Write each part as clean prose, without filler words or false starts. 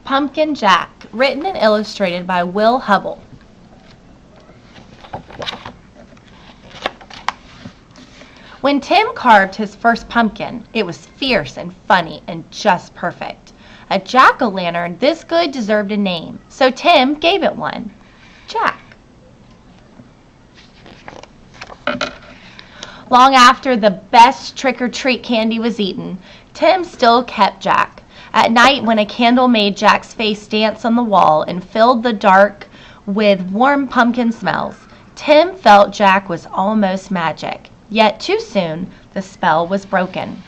Pumpkin Jack, written and illustrated by Will Hubble. When Tim carved his first pumpkin, it was fierce and funny and just perfect. A jack-o'-lantern this good deserved a name, so Tim gave it one, Jack. Long after the best trick-or-treat candy was eaten, Tim still kept Jack. At night, when a candle made Jack's face dance on the wall and filled the dark with warm pumpkin smells, Tim felt Jack was almost magic. Yet too soon, the spell was broken.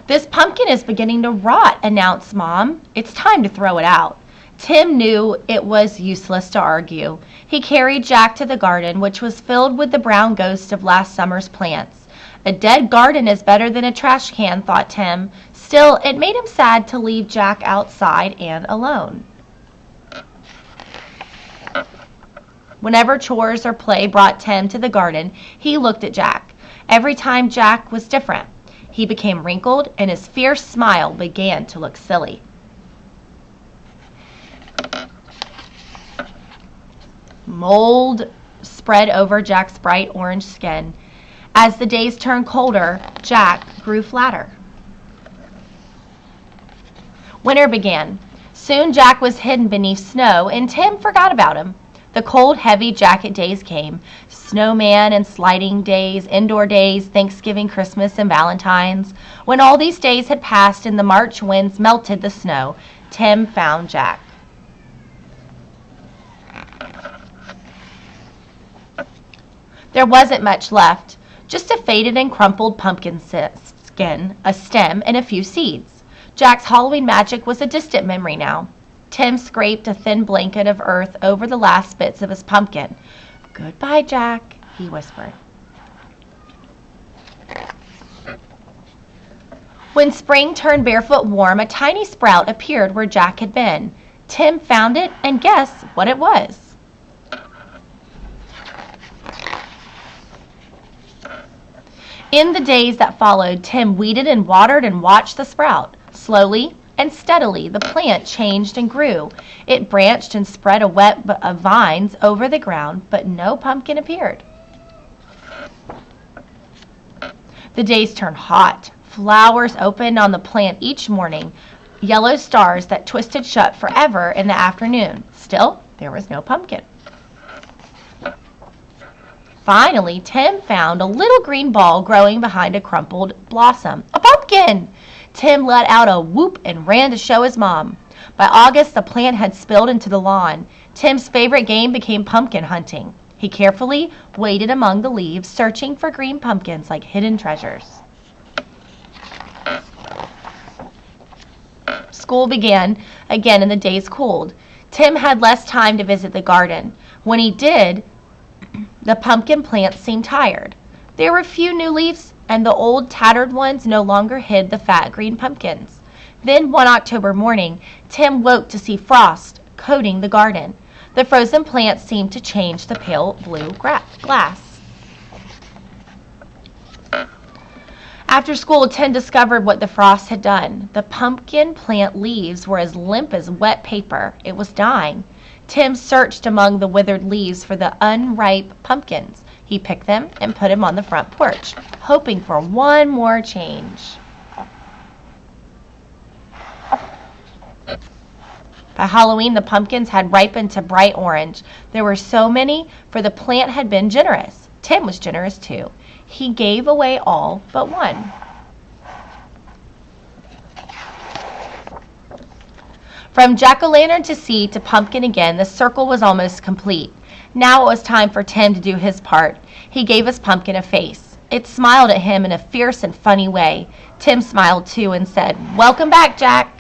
"This pumpkin is beginning to rot," announced Mom. "It's time to throw it out." Tim knew it was useless to argue. He carried Jack to the garden, which was filled with the brown ghost of last summer's plants. A dead garden is better than a trash can, thought Tim. Still, it made him sad to leave Jack outside and alone. Whenever chores or play brought Tim to the garden, he looked at Jack. Every time Jack was different. He became wrinkled, and his fierce smile began to look silly. Mold spread over Jack's bright orange skin. As the days turned colder, Jack grew flatter. Winter began. Soon Jack was hidden beneath snow, and Tim forgot about him. The cold, heavy jacket days came. Snowman and sliding days, indoor days, Thanksgiving, Christmas, and Valentine's. When all these days had passed and the March winds melted the snow, Tim found Jack. There wasn't much left, just a faded and crumpled pumpkin skin, a stem, and a few seeds. Jack's Halloween magic was a distant memory now. Tim scraped a thin blanket of earth over the last bits of his pumpkin. "Goodbye, Jack," he whispered. When spring turned barefoot warm, a tiny sprout appeared where Jack had been. Tim found it, and guess what it was. In the days that followed, Tim weeded and watered and watched the sprout. Slowly and steadily, the plant changed and grew. It branched and spread a web of vines over the ground, but no pumpkin appeared. The days turned hot. Flowers opened on the plant each morning, yellow stars that twisted shut forever in the afternoon. Still, there was no pumpkin. Finally, Tim found a little green ball growing behind a crumpled blossom. A pumpkin! Tim let out a whoop and ran to show his mom. By August, the plant had spilled into the lawn. Tim's favorite game became pumpkin hunting. He carefully waded among the leaves, searching for green pumpkins like hidden treasures. School began again and the days cooled. Tim had less time to visit the garden. When he did, the pumpkin plants seemed tired. There were few new leaves, and the old tattered ones no longer hid the fat green pumpkins. Then one October morning, Tim woke to see frost coating the garden. The frozen plants seemed to change the pale blue glass. After school, Tim discovered what the frost had done. The pumpkin plant leaves were as limp as wet paper. It was dying. Tim searched among the withered leaves for the unripe pumpkins. He picked them and put them on the front porch, hoping for one more change. By Halloween, the pumpkins had ripened to bright orange. There were so many, for the plant had been generous. Tim was generous too. He gave away all but one. From jack-o'-lantern to seed to pumpkin again, the circle was almost complete. Now it was time for Tim to do his part. He gave his pumpkin a face. It smiled at him in a fierce and funny way. Tim smiled too and said, "Welcome back, Jack."